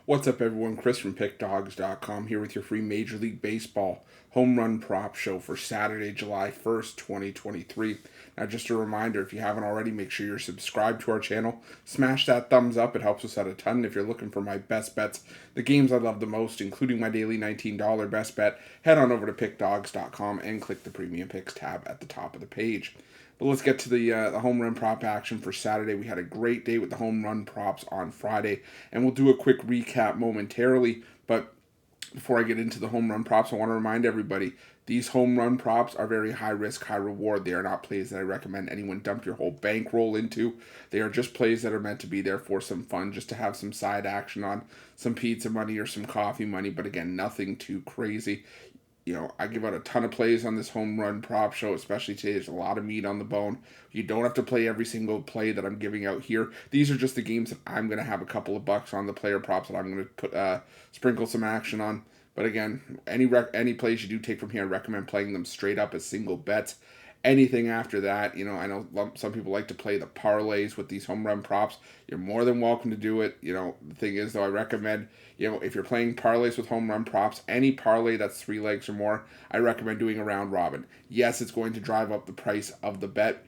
What's up, everyone? Chris from Pickdawgz.com here with your free Major League Baseball home run prop show for Saturday, July 1st, 2023. Now, just a reminder, if you haven't already, make sure you're subscribed to our channel. Smash that thumbs up. It helps us out a ton. And if you're looking for my best bets, the games I love the most, including my daily $19 best bet, head on over to Pickdawgz.com and click the Premium Picks tab at the top of the page. But let's get to the home run prop action for Saturday. We had a great day with the home run props on Friday, and we'll do a quick recap momentarily. But before I get into the home run props, I want to remind everybody these home run props are very high risk, high reward. They are not plays that I recommend anyone dump your whole bankroll into. They are just plays that are meant to be there for some fun, just to have some side action on some pizza money or some coffee money. But again, nothing too crazy. I give out a ton of plays on this home run prop show, especially today. There's a lot of meat on the bone. You don't have to play every single play that I'm giving out here. These are just the games that I'm going to have a couple of bucks on, the player props that I'm going to put sprinkle some action on. But again, any plays you do take from here, I recommend playing them straight up as single bets. Anything after that, I know some people like to play the parlays with these home run props. You're more than welcome to do it. The thing is, though, I recommend, if you're playing parlays with home run props, any parlay that's 3 legs or more, I recommend doing a round robin. Yes, it's going to drive up the price of the bet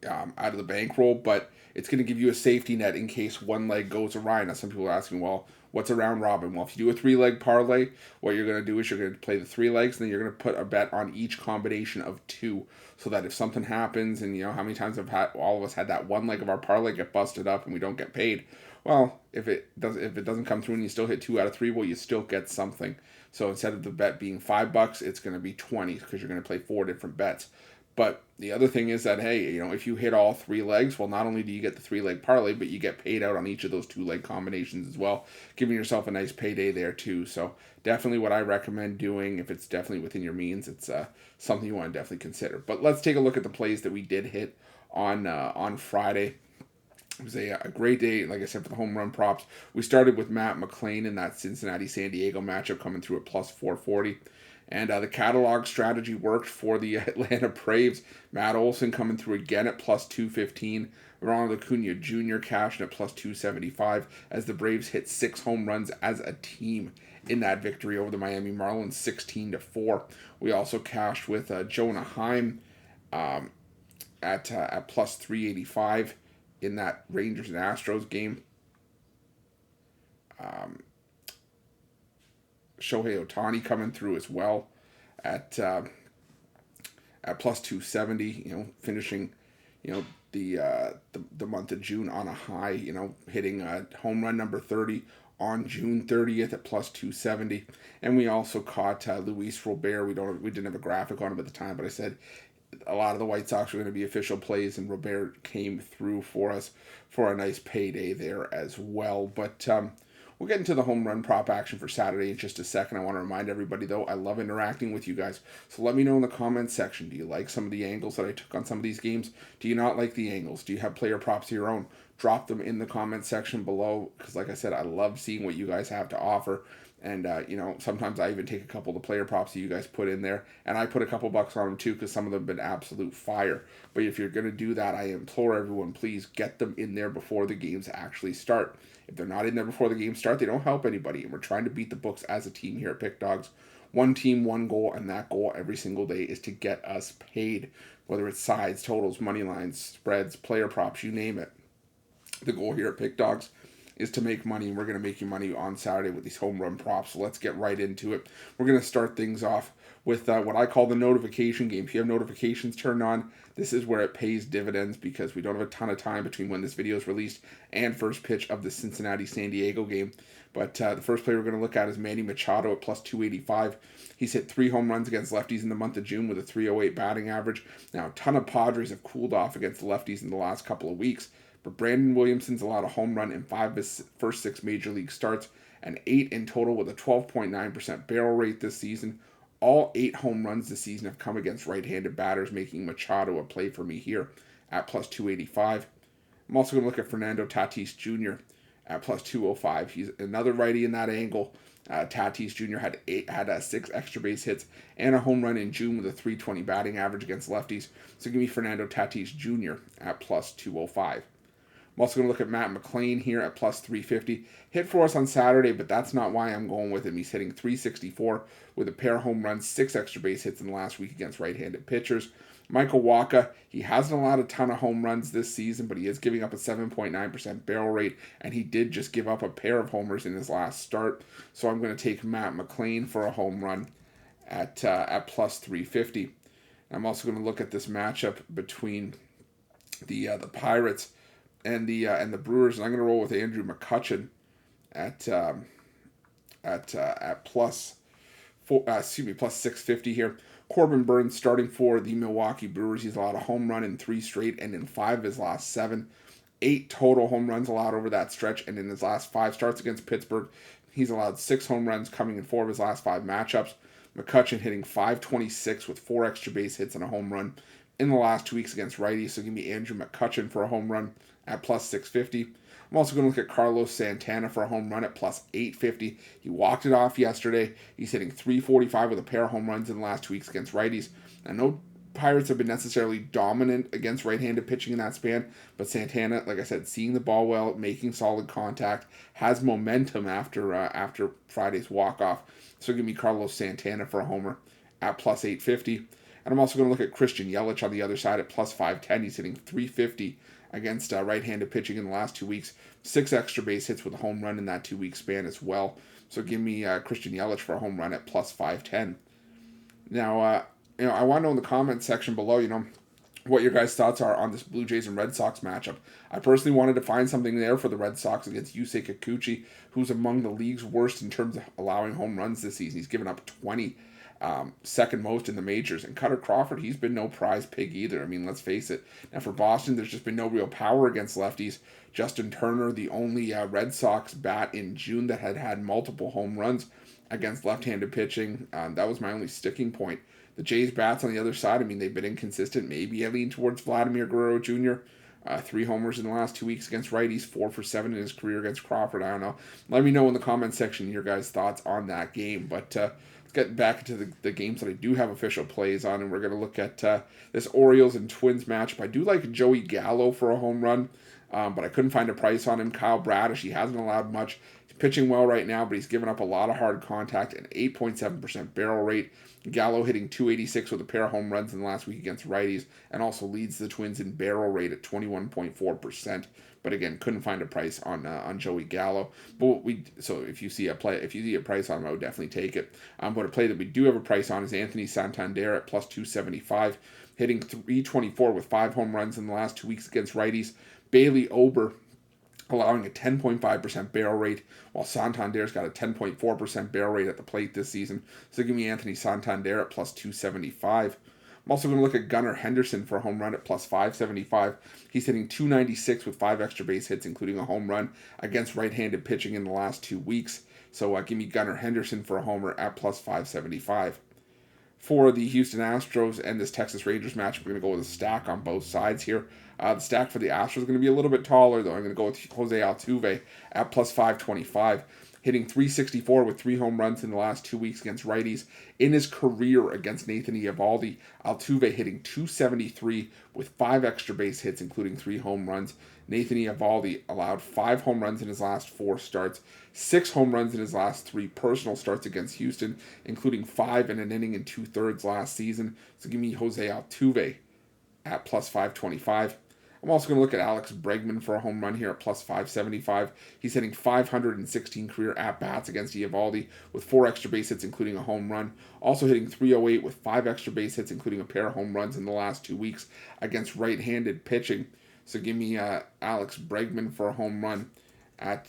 out of the bankroll, but it's going to give you a safety net in case one leg goes awry. Now, some people are asking, well, what's a round robin? Well, if you do a 3-leg parlay, what you're going to do is you're going to play the 3 legs, and then you're going to put a bet on each combination of 2, so that if something happens, and how many times all of us had that one leg of our parlay get busted up and we don't get paid. Well, if it doesn't come through and you still hit 2 out of 3, well, you still get something. So instead of the bet being $5, it's going to be 20 because you're going to play 4 different bets. But the other thing is that, hey, if you hit all 3 legs, well, not only do you get the 3-leg parlay, but you get paid out on each of those 2-leg combinations as well, giving yourself a nice payday there too. So definitely what I recommend doing, if it's definitely within your means, it's something you want to definitely consider. But let's take a look at the plays that we did hit on Friday. It was a great day, like I said, for the home run props. We started with Matt McLain in that Cincinnati-San Diego matchup, coming through at plus 440. And the catalog strategy worked for the Atlanta Braves. Matt Olson coming through again at plus 215. Ronald Acuna Jr. cashing at plus 275 as the Braves hit 6 home runs as a team in that victory over the Miami Marlins, 16-4. We also cashed with Jonah Heim at plus 385 in that Rangers and Astros game. Shohei Ohtani coming through as well at plus 270. Finishing, the month of June on a high. Hitting home run number 30 on June 30th at plus 270. And we also caught Luis Robert. We didn't have a graphic on him at the time, but I said a lot of the White Sox were going to be official plays, and Robert came through for us for a nice payday there as well. But we'll get into the home run prop action for Saturday in just a second. I want to remind everybody, though, I love interacting with you guys. So let me know in the comments section. Do you like some of the angles that I took on some of these games? Do you not like the angles? Do you have player props of your own? Drop them in the comment section below, because like I said, I love seeing what you guys have to offer. And, sometimes I even take a couple of the player props that you guys put in there, and I put a couple bucks on them too, because some of them have been absolute fire. But if you're going to do that, I implore everyone, please get them in there before the games actually start. If they're not in there before the games start, they don't help anybody. And we're trying to beat the books as a team here at Pickdawgz. One team, one goal, and that goal every single day is to get us paid. Whether it's sides, totals, money lines, spreads, player props, you name it. The goal here at Pickdawgz is to make money, and we're going to make you money on Saturday with these home run props. So let's get right into it. We're going to start things off with what I call the notification game. If you have notifications turned on, this is where it pays dividends, because we don't have a ton of time between when this video is released and first pitch of the Cincinnati-San Diego game. But the first player we're going to look at is Manny Machado at plus 285. He's hit 3 home runs against lefties in the month of June with a 308 batting average. Now, a ton of Padres have cooled off against lefties in the last couple of weeks, but Brandon Williamson's allowed a home run in 5 of his first 6 major league starts, and 8 in total with a 12.9% barrel rate this season. All 8 home runs this season have come against right-handed batters, making Machado a play for me here at plus 285. I'm also going to look at Fernando Tatis Jr. at plus 205. He's another righty in that angle. Tatis Jr. had 6 extra base hits and a home run in June with a 320 batting average against lefties. So give me Fernando Tatis Jr. at plus 205. I'm also going to look at Matt McLain here at plus 350. Hit for us on Saturday, but that's not why I'm going with him. He's hitting 364 with a pair of home runs, 6 extra base hits in the last week against right-handed pitchers. Michael Wacha, he hasn't allowed a ton of home runs this season, but he is giving up a 7.9% barrel rate, and he did just give up a pair of homers in his last start. So I'm going to take Matt McLain for a home run at plus 350. I'm also going to look at this matchup between the Pirates and the Brewers, and I'm going to roll with Andrew McCutchen at plus plus 650 here. Corbin Burns starting for the Milwaukee Brewers. He's allowed a home run in 3 straight and in 5 of his last 7. 8 total home runs allowed over that stretch, and in his last 5 starts against Pittsburgh, he's allowed 6 home runs coming in 4 of his last 5 matchups. McCutchen hitting .526 with 4 extra base hits and a home run in the last 2 weeks against righties. So give me Andrew McCutchen for a home run at plus 650. I'm also going to look at Carlos Santana for a home run at plus 850. He walked it off yesterday. He's hitting .345 with a pair of home runs in the last 2 weeks against righties. I know Pirates have been necessarily dominant against right-handed pitching in that span, but Santana, like I said, seeing the ball well, making solid contact, has momentum after Friday's walk-off. So give me Carlos Santana for a homer at plus 850. And I'm also going to look at Christian Yelich on the other side at plus 510. He's hitting .350 against right-handed pitching in the last 2 weeks. 6 extra base hits with a home run in that 2-week span as well. So give me Christian Yelich for a home run at plus 510. Now, I want to know in the comments section below, what your guys' thoughts are on this Blue Jays and Red Sox matchup. I personally wanted to find something there for the Red Sox against Yusei Kikuchi, who's among the league's worst in terms of allowing home runs this season. He's given up 20. Second most in the majors. And Cutter Crawford, he's been no prize pig either. I mean, let's face it. Now for Boston, there's just been no real power against lefties. Justin Turner, the only Red Sox bat in June that had multiple home runs against left-handed pitching. That was my only sticking point. The Jays bats on the other side, I mean, they've been inconsistent. Maybe I lean towards Vladimir Guerrero Jr. 3 homers in the last 2 weeks against righties, 4 for 7 in his career against Crawford. I don't know. Let me know in the comment section your guys' thoughts on that game. But get back into the games that I do have official plays on, and we're going to look at this Orioles and Twins matchup. I do like Joey Gallo for a home run, but I couldn't find a price on him. Kyle Bradish, he hasn't allowed much. He's pitching well right now, but he's given up a lot of hard contact and 8.7% barrel rate. Gallo hitting .286 with a pair of home runs in the last week against righties, and also leads the Twins in barrel rate at 21.4%. But again, couldn't find a price on Joey Gallo. So if you see a price on him, I would definitely take it. But a play that we do have a price on is Anthony Santander at plus 275, hitting .324 with 5 home runs in the last 2 weeks against righties. Bailey Ober allowing a 10.5% barrel rate, while Santander's got a 10.4% barrel rate at the plate this season. So give me Anthony Santander at plus 275. I'm also going to look at Gunnar Henderson for a home run at plus 575. He's hitting .296 with 5 extra base hits, including a home run against right-handed pitching in the last 2 weeks. So give me Gunnar Henderson for a homer at plus 575. For the Houston Astros and this Texas Rangers match, we're going to go with a stack on both sides here. The stack for the Astros is going to be a little bit taller, though. I'm going to go with Jose Altuve at plus 525, hitting .364 with 3 home runs in the last 2 weeks against righties. In his career against Nathan Eovaldi, Altuve hitting .273 with 5 extra base hits, including 3 home runs. Nathan Eovaldi allowed 5 home runs in his last 4 starts, 6 home runs in his last 3 personal starts against Houston, including 5 in an inning and 2/3 last season. So give me Jose Altuve at plus 525. I'm also going to look at Alex Bregman for a home run here at plus 575. He's hitting 516 career at-bats against Eovaldi with 4 extra base hits, including a home run. Also hitting .308 with 5 extra base hits, including a pair of home runs in the last 2 weeks against right-handed pitching. So give me Alex Bregman for a home run at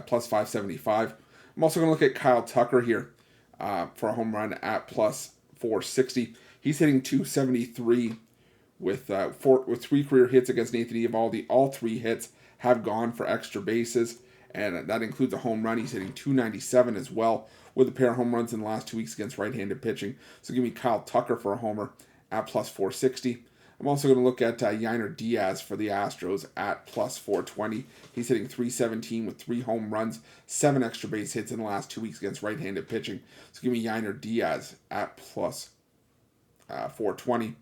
plus 575. I'm also going to look at Kyle Tucker here for a home run at plus 460. He's hitting .273 with 3 career hits against Nathan Eovaldi. All 3 hits have gone for extra bases, and that includes a home run. He's hitting .297 as well, with a pair of home runs in the last 2 weeks against right-handed pitching. So give me Kyle Tucker for a homer at plus 460. I'm also going to look at Yainer Diaz for the Astros at plus 420. He's hitting .317 with 3 home runs, 7 extra base hits in the last 2 weeks against right-handed pitching. So give me Yainer Diaz at plus 420.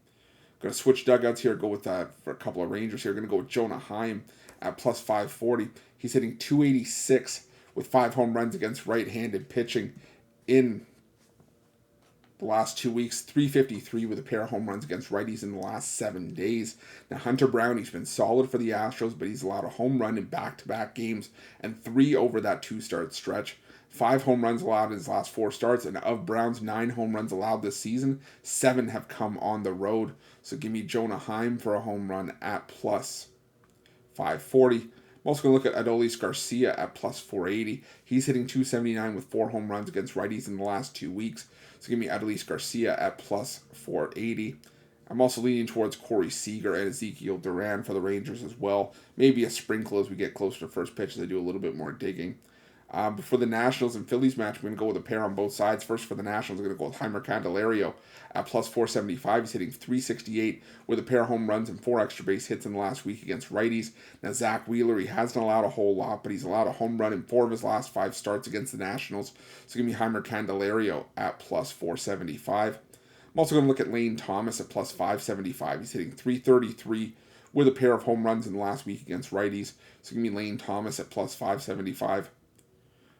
Going to switch dugouts here. Go with for a couple of Rangers here. Going to go with Jonah Heim at plus 540. He's hitting 286 with 5 home runs against right-handed pitching in the last 2 weeks. 353 with a pair of home runs against righties in the last 7 days. Now, Hunter Brown, he's been solid for the Astros, but he's allowed a home run in back-to-back games and 3 over that 2-start stretch. 5 home runs allowed in his last 4 starts, and of Brown's 9 home runs allowed this season, 7 have come on the road. So give me Jonah Heim for a home run at plus 540. I'm also going to look at Adolis Garcia at plus 480. He's hitting 279 with 4 home runs against righties in the last 2 weeks. So give me Adolis Garcia at plus 480. I'm also leaning towards Corey Seager and Ezekiel Duran for the Rangers as well. Maybe a sprinkle as we get closer to first pitch as I do a little bit more digging. But for the Nationals and Phillies match, we're going to go with a pair on both sides. First for the Nationals, we're going to go with Heimer Candelario at plus 475. He's hitting 368 with a pair of home runs and 4 extra base hits in the last week against righties. Now, Zach Wheeler, he hasn't allowed a whole lot, but he's allowed a home run in 4 of his last 5 starts against the Nationals. So give me Heimer Candelario at plus 475. I'm also going to look at Lane Thomas at plus 575. He's hitting 333 with a pair of home runs in the last week against righties. So give me Lane Thomas at plus 575.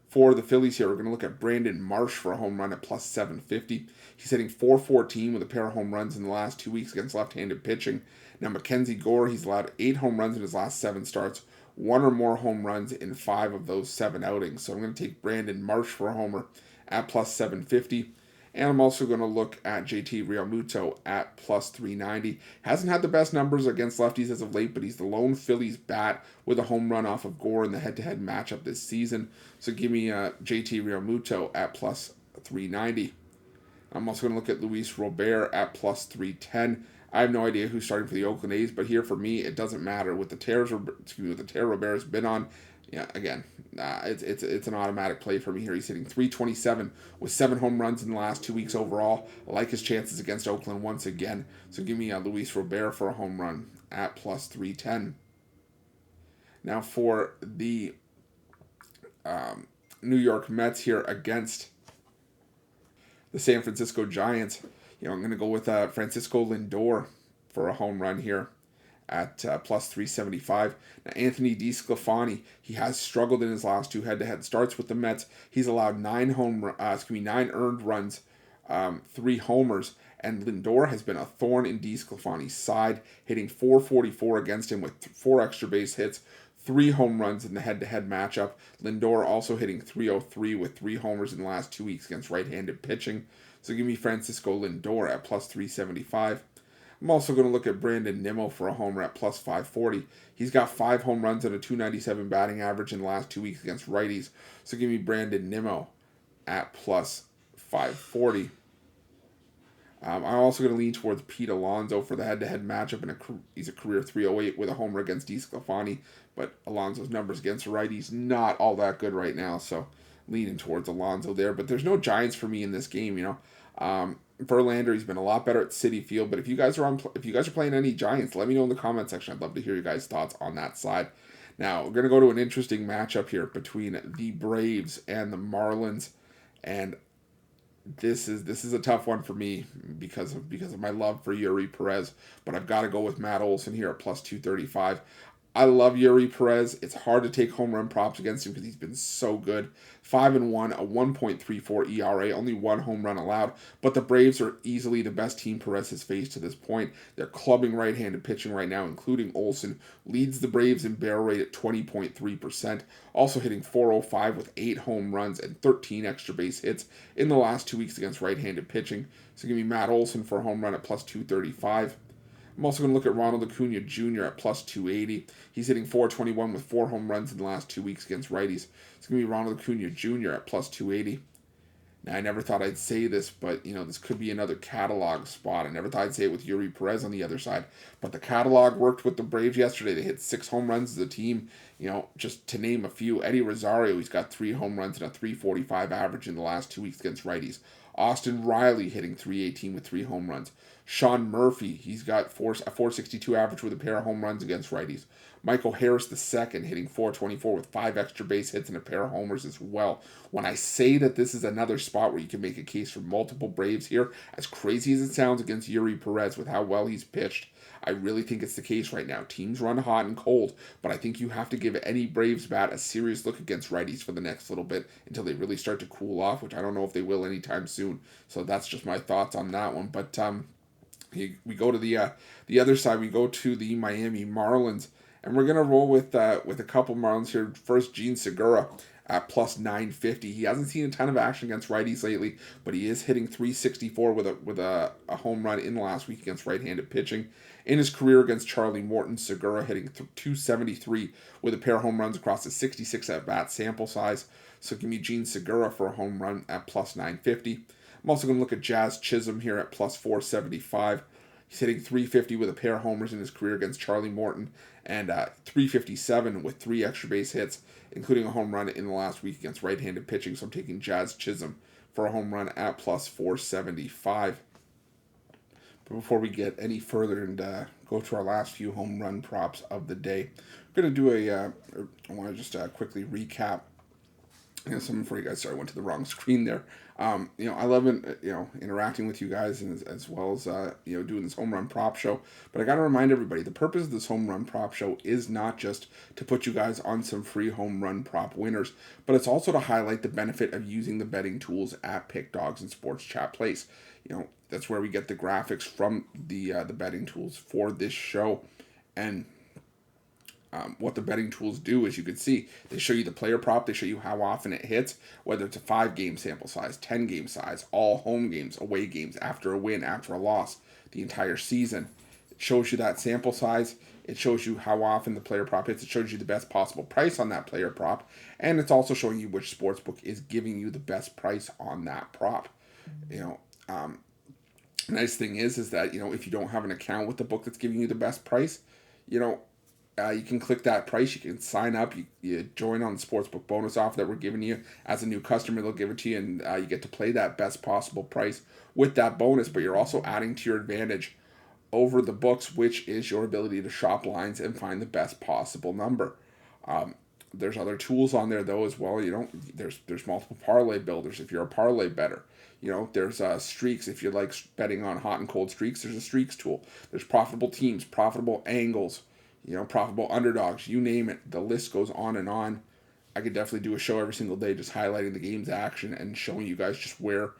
For the Phillies here, we're going to look at Brandon Marsh for a home run at plus 750. He's hitting 414 with a pair of home runs in the last 2 weeks against left-handed pitching. Now, Mackenzie Gore, he's allowed 8 home runs in his last 7 starts, 1 or more home runs in 5 of those 7 outings. So I'm going to take Brandon Marsh for a homer at plus 750. And I'm also going to look at JT Realmuto at plus 390. Hasn't had the best numbers against lefties as of late, but he's the lone Phillies bat with a home run off of Gore in the head-to-head matchup this season. So give me JT Realmuto at plus 390. I'm also going to look at Luis Robert at plus 310. I have no idea who's starting for the Oakland A's, but here for me, it doesn't matter. With the tear Robert's been on, yeah, again, it's an automatic play for me here. He's hitting 327 with 7 home runs in the last 2 weeks overall. I like his chances against Oakland once again. So give me Luis Robert for a home run at plus 310. Now for the New York Mets here against the San Francisco Giants, I'm going to go with Francisco Lindor for a home run here at plus 375. Now, Anthony DeSclafani, he has struggled in his last 2 head-to-head starts with the Mets. He's allowed 9 earned runs, 3 homers, and Lindor has been a thorn in DeSclafani's side, hitting 444 against him with 4 extra base hits, 3 home runs in the head-to-head matchup. Lindor also hitting 303 with 3 homers in the last 2 weeks against right-handed pitching. So give me Francisco Lindor at plus 375. I'm also going to look at Brandon Nimmo for a homer at plus 540. He's got 5 home runs and a 297 batting average in the last 2 weeks against righties. So give me Brandon Nimmo at plus 540. I'm also going to lean towards Pete Alonso for the head-to-head matchup, and he's a career 308 with a homer against DeSclafani, but Alonso's numbers against righties not all that good right now, so leaning towards Alonso there. But there's no Giants for me in this game, Verlander, he's been a lot better at Citi Field, but if you guys are playing any Giants, let me know in the comment section. I'd love to hear your guys' thoughts on that side. Now, we're going to go to an interesting matchup here between the Braves and the Marlins, and this is a tough one for me because of my love for Yuri Perez, but I've got to go with Matt Olson here at plus 235. I love Yuri Perez. It's hard to take home run props against him because he's been so good. 5-1, a 1.34 ERA, only 1 home run allowed. But the Braves are easily the best team Perez has faced to this point. They're clubbing right-handed pitching right now, including Olson. Leads the Braves in barrel rate at 20.3%. Also hitting .405 with 8 home runs and 13 extra base hits in the last 2 weeks against right-handed pitching. So give me Matt Olson for a home run at plus 235. I'm also going to look at Ronald Acuna Jr. at plus 280. He's hitting .421 with 4 home runs in the last 2 weeks against righties. It's going to be Ronald Acuna Jr. at plus 280. Now, I never thought I'd say this, but, this could be another catalog spot. I never thought I'd say it with Yuri Perez on the other side. But the catalog worked with the Braves yesterday. They hit 6 home runs as a team Just to name a few, Eddie Rosario, he's got 3 home runs and a 345 average in the last 2 weeks against righties. Austin Riley hitting 318 with 3 home runs. Sean Murphy, he's got a 462 average with a pair of home runs against righties. Michael Harris II hitting 424 with 5 extra base hits and a pair of homers as well. When I say that this is another spot where you can make a case for multiple Braves here, as crazy as it sounds against Yuri Perez with how well he's pitched, I really think it's the case right now. Teams run hot and cold, but I think you have to give any Braves bat a serious look against righties for the next little bit until they really start to cool off, which I don't know if they will anytime soon. So that's just my thoughts on that one. But we go to the other side. We go to the Miami Marlins, and we're gonna roll with a couple Marlins here. First, Gene Segura at plus 950. He hasn't seen a ton of action against righties lately, but he is hitting 364 with a home run in the last week against right-handed pitching. In his career against Charlie Morton, Segura hitting 273 with a pair of home runs across a 66 at-bat sample size. So give me Gene Segura for a home run at plus 950. I'm also going to look at Jazz Chisholm here at plus 475. He's hitting 350 with a pair of homers in his career against Charlie Morton and 357 with 3 extra base hits, including a home run in the last week against right-handed pitching. So I'm taking Jazz Chisholm for a home run at plus 475. But before we get any further and go to our last few home run props of the day, I'm going to do I want to just quickly recap something for you guys. Sorry, I went to the wrong screen there. I love interacting with you guys and as well as doing this home run prop show. But I got to remind everybody, the purpose of this home run prop show is not just to put you guys on some free home run prop winners, but it's also to highlight the benefit of using the betting tools at Pickdawgz and Sports Chat Place. That's where we get the graphics from the betting tools for this show, and what the betting tools do, as you can see, they show you the player prop, they show you how often it hits, whether it's a 5-game sample size, 10-game size, all home games, away games, after a win, after a loss, the entire season. It shows you that sample size, it shows you how often the player prop hits, it shows you the best possible price on that player prop, and it's also showing you which sportsbook is giving you the best price on that prop. Nice thing is that, if you don't have an account with the book that's giving you the best price, you can click that price, you can sign up, you join on the sportsbook bonus offer that we're giving you. As a new customer, they'll give it to you, and you get to play that best possible price with that bonus, but you're also adding to your advantage over the books, which is your ability to shop lines and find the best possible number. There's other tools on there, though, as well. There's multiple parlay builders if you're a parlay bettor. There's streaks. If you like betting on hot and cold streaks, there's a streaks tool. There's profitable teams, profitable angles, profitable underdogs, you name it. The list goes on and on. I could definitely do a show every single day just highlighting the game's action and showing you guys just where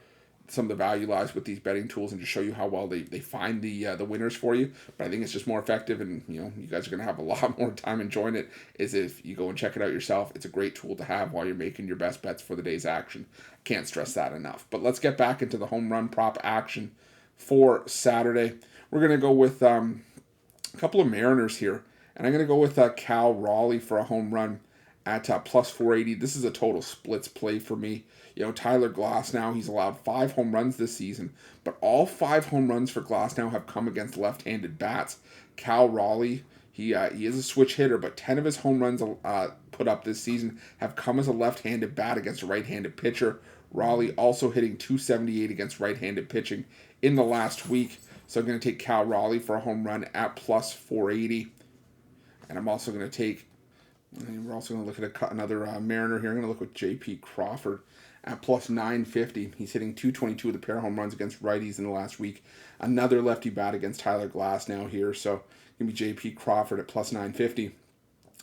some of the value lies with these betting tools and just show you how well they find the winners for you. But I think it's just more effective, and you guys are going to have a lot more time enjoying it is if you go and check it out yourself. It's a great tool to have while you're making your best bets for the day's action. Can't stress that enough. But let's get back into the home run prop action for Saturday. We're going to go with a couple of Mariners here. And I'm going to go with Cal Raleigh for a home run at plus 480. This is a total splits play for me. Tyler Glasnow, he's allowed 5 home runs this season, but all 5 home runs for Glasnow have come against left-handed bats. Cal Raleigh, he is a switch hitter, but 10 of his home runs put up this season have come as a left-handed bat against a right-handed pitcher. Raleigh also hitting 278 against right-handed pitching in the last week. So I'm going to take Cal Raleigh for a home run at plus 480. And I'm also going to take, we're also going to look at another Mariner here. I'm going to look with J.P. Crawford at plus 950. He's hitting 222 with a pair of home runs against righties in the last week. Another lefty bat against Tyler Glasnow here. So give me J.P. Crawford at plus 950.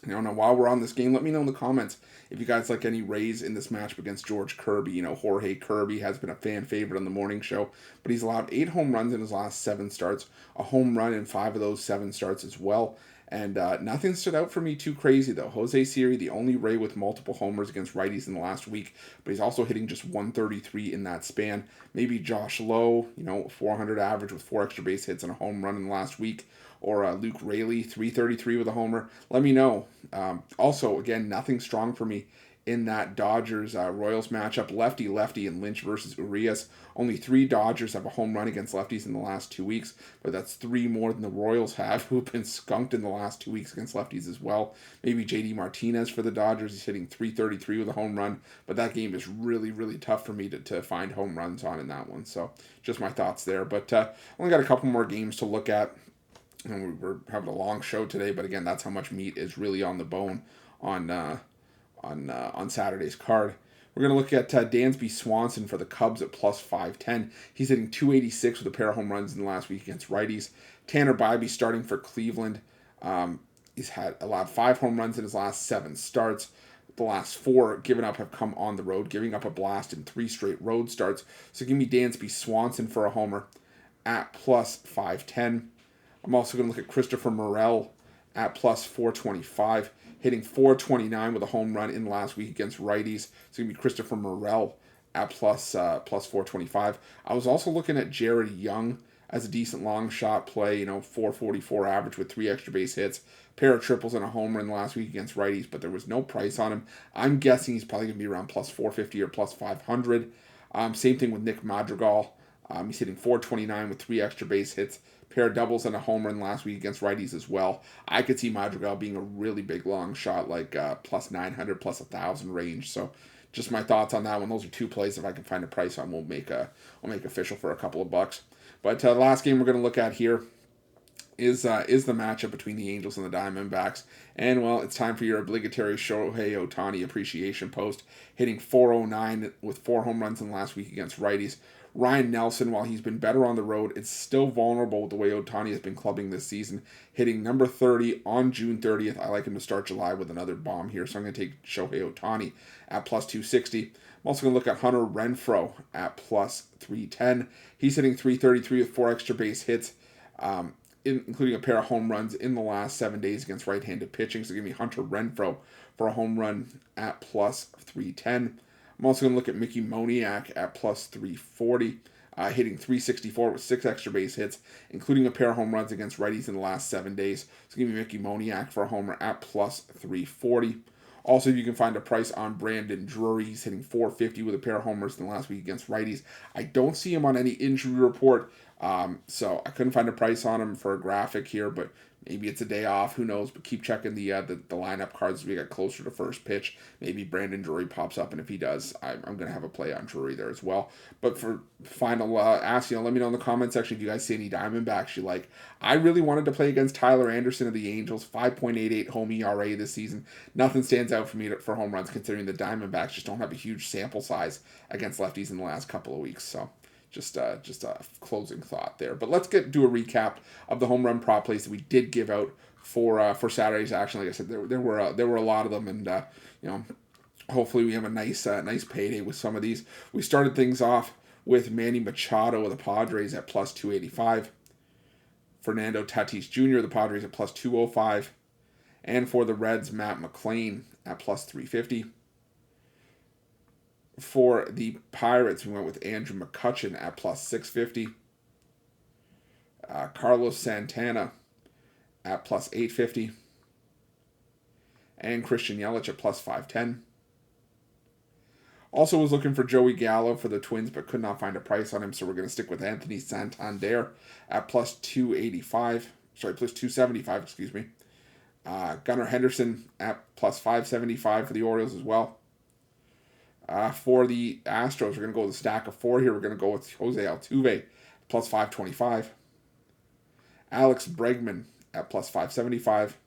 Now, while we're on this game, let me know in the comments if you guys like any Rays in this matchup against George Kirby. Jorge Kirby has been a fan favorite on the morning show, but he's allowed 8 home runs in his last 7 starts, a home run in 5 of those 7 starts as well. And nothing stood out for me too crazy, though. Jose Siri, the only Ray with multiple homers against righties in the last week, but he's also hitting just 133 in that span. Maybe Josh Lowe, 400 average with 4 extra base hits and a home run in the last week. Or Luke Raley, 333 with a homer. Let me know. Also, again, nothing strong for me in that Dodgers Royals matchup. Lefty, and Lynch versus Urias. Only 3 Dodgers have a home run against lefties in the last 2 weeks, but that's 3 more than the Royals have, who have been skunked in the last 2 weeks against lefties as well. Maybe JD Martinez for the Dodgers. He's hitting .333 with a home run, but that game is really, really tough for me to find home runs on in that one. So just my thoughts there. But only got a couple more games to look at. And we're having a long show today, but again, that's how much meat is really on the bone on Saturday's card. We're going to look at Dansby Swanson for the Cubs at plus 510. He's hitting .286 with a pair of home runs in the last week against righties. Tanner Bybee starting for Cleveland. He's allowed 5 home runs in his last 7 starts. The last 4 given up have come on the road, giving up a blast in 3 straight road starts. So give me Dansby Swanson for a homer at plus 510. I'm also going to look at Christopher Morel at plus 425, hitting .429 with a home run in last week against righties. It's going to be Christopher Morel at plus 425. I was also looking at Jared Young as a decent long shot play, .444 average with 3 extra base hits, pair of triples and a homer in the last week against righties, but there was no price on him. I'm guessing he's probably going to be around plus 450 or plus 500. Same thing with Nick Madrigal. He's hitting .429 with 3 extra base hits, pair of doubles and a homer in last week against righties as well. I could see Madrigal being a really big long shot, like plus 900, plus 1,000 range. So just my thoughts on that one. Those are 2 plays. If I can find a price on, we'll make official for a couple of bucks. But the last game we're going to look at here is the matchup between the Angels and the Diamondbacks. And, well, it's time for your obligatory Shohei Ohtani appreciation post, hitting .409 with 4 home runs in last week against righties. Ryan Nelson, while he's been better on the road, it's still vulnerable with the way Ohtani has been clubbing this season, hitting number 30 on June 30th. I like him to start July with another bomb here, so I'm going to take Shohei Ohtani at plus 260. I'm also going to look at Hunter Renfroe at plus 310. He's hitting .333 with 4 extra base hits, including a pair of home runs in the last 7 days against right-handed pitching. So give me Hunter Renfroe for a home run at plus 310. I'm also going to look at Mickey Moniak at plus 340, hitting .364 with 6 extra base hits, including a pair of home runs against righties in the last 7 days. So give me Mickey Moniak for a homer at plus 340. Also, you can find a price on Brandon Drury. He's hitting .450 with a pair of homers in the last week against righties. I don't see him on any injury report, so I couldn't find a price on him for a graphic here, but maybe it's a day off. Who knows? But keep checking the lineup cards as we get closer to first pitch. Maybe Brandon Drury pops up, and if he does, I'm going to have a play on Drury there as well. But for final ask, let me know in the comment section if you guys see any Diamondbacks you like. I really wanted to play against Tyler Anderson of the Angels. 5.88 home ERA this season. Nothing stands out for me for home runs, considering the Diamondbacks just don't have a huge sample size against lefties in the last couple of weeks. So just a closing thought there. But let's do a recap of the home run prop plays that we did give out for Saturday's action. Like I said, there were a lot of them, and hopefully we have a nice payday with some of these. We started things off with Manny Machado of the Padres at plus 285, Fernando Tatis Jr. of the Padres at plus 205, and for the Reds, Matt McClain at plus 350. For the Pirates, we went with Andrew McCutchen at plus 650. Carlos Santana at plus 850. And Christian Yelich at plus 510. Also was looking for Joey Gallo for the Twins, but could not find a price on him, so we're going to stick with Anthony Santander at plus 285. Sorry, plus 275, excuse me. Gunnar Henderson at plus 575 for the Orioles as well. For the Astros, we're going to go with a stack of 4 here. We're going to go with Jose Altuve, plus 525. Alex Bregman at plus 575.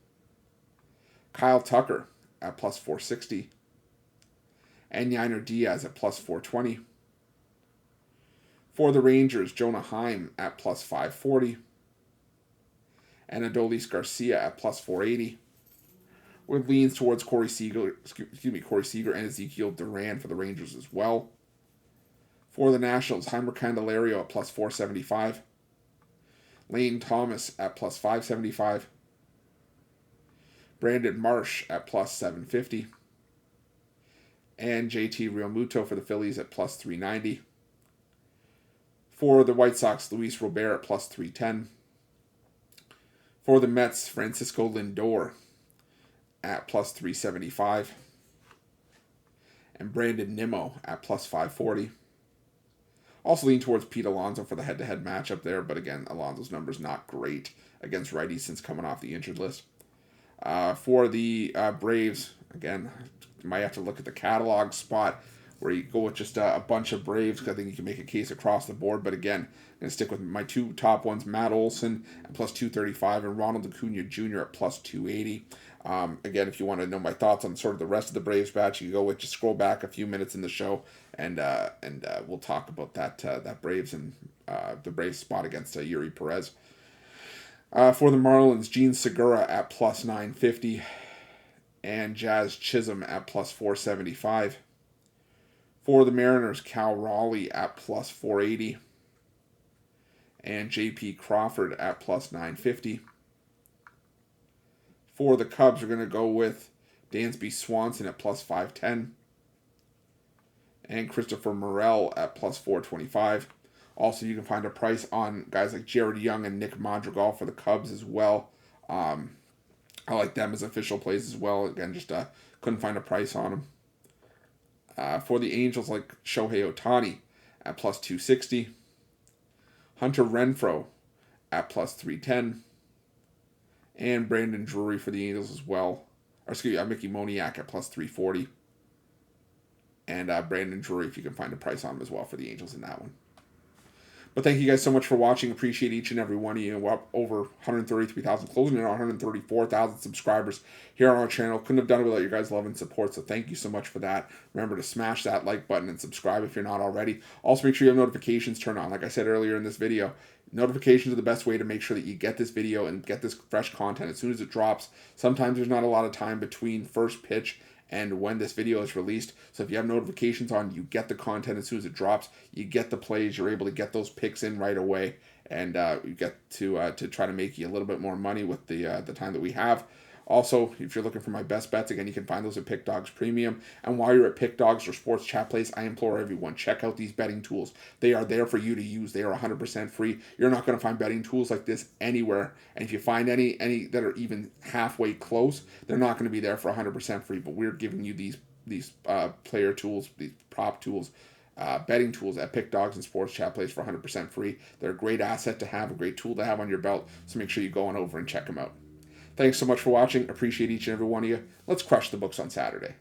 Kyle Tucker at plus 460. And Yainer Diaz at plus 420. For the Rangers, Jonah Heim at plus 540. And Adolis Garcia at plus 480. With leans towards Corey Seager and Ezekiel Duran for the Rangers as well. For the Nationals, Heimer Candelario at plus 475. Lane Thomas at plus 575. Brandon Marsh at plus 750. And JT Realmuto for the Phillies at plus 390. For the White Sox, Luis Robert at plus 310. For the Mets, Francisco Lindor at plus 375. and Brandon Nimmo at plus 540. Also lean towards Pete Alonso for the head-to-head matchup there, but again, Alonso's numbers not great against righties since coming off the injured list. For the Braves, again, you might have to look at the catalog spot where you go with just a bunch of Braves, because I think you can make a case across the board. But again, I'm going to stick with my two top ones, Matt Olson at plus 235 and Ronald Acuna Jr. at plus 280. Again, if you want to know my thoughts on sort of the rest of the Braves batch, you can go with, just scroll back a few minutes in the show, and we'll talk about that Braves and the Braves spot against Yuri Perez. For the Marlins, Gene Segura at plus 950 and Jazz Chisholm at plus 475. For the Mariners, Cal Raleigh at plus 480 and J.P. Crawford at plus 950. For the Cubs, we're going to go with Dansby Swanson at plus 510 and Christopher Morel at plus 425. Also, you can find a price on guys like Jared Young and Nick Madrigal for the Cubs as well. I like them as official plays as well. Again, just couldn't find a price on them. For the Angels, like Shohei Ohtani at plus 260. Hunter Renfroe at plus 310. And Brandon Drury for the Angels as well. Or excuse me, Mickey Moniak at plus 340. And Brandon Drury, if you can find a price on him as well for the Angels in that one. But thank you guys so much for watching. Appreciate each and every one of you. We're up over 133,000, closing in on 134,000 subscribers here on our channel. Couldn't have done it without your guys' love and support, so thank you so much for that. Remember to smash that like button and subscribe if you're not already. Also, make sure you have notifications turned on. Like I said earlier in this video, notifications are the best way to make sure that you get this video and get this fresh content as soon as it drops. Sometimes there's not a lot of time between first pitch and when this video is released. So if you have notifications on, you get the content as soon as it drops. You get the plays. You're able to get those picks in right away, and you get to try to make you a little bit more money with the time that we have. Also, if you're looking for my best bets, again, you can find those at Pickdawgz Premium. And while you're at Pickdawgz or Sports Chat Place, I implore everyone, check out these betting tools. They are there for you to use. They are 100% free. You're not going to find betting tools like this anywhere. And if you find any that are even halfway close, they're not going to be there for 100% free. But we're giving you these player tools, these prop tools, betting tools at Pickdawgz and Sports Chat Place for 100% free. They're a great asset to have, a great tool to have on your belt. So make sure you go on over and check them out. Thanks so much for watching. Appreciate each and every one of you. Let's crush the books on Saturday.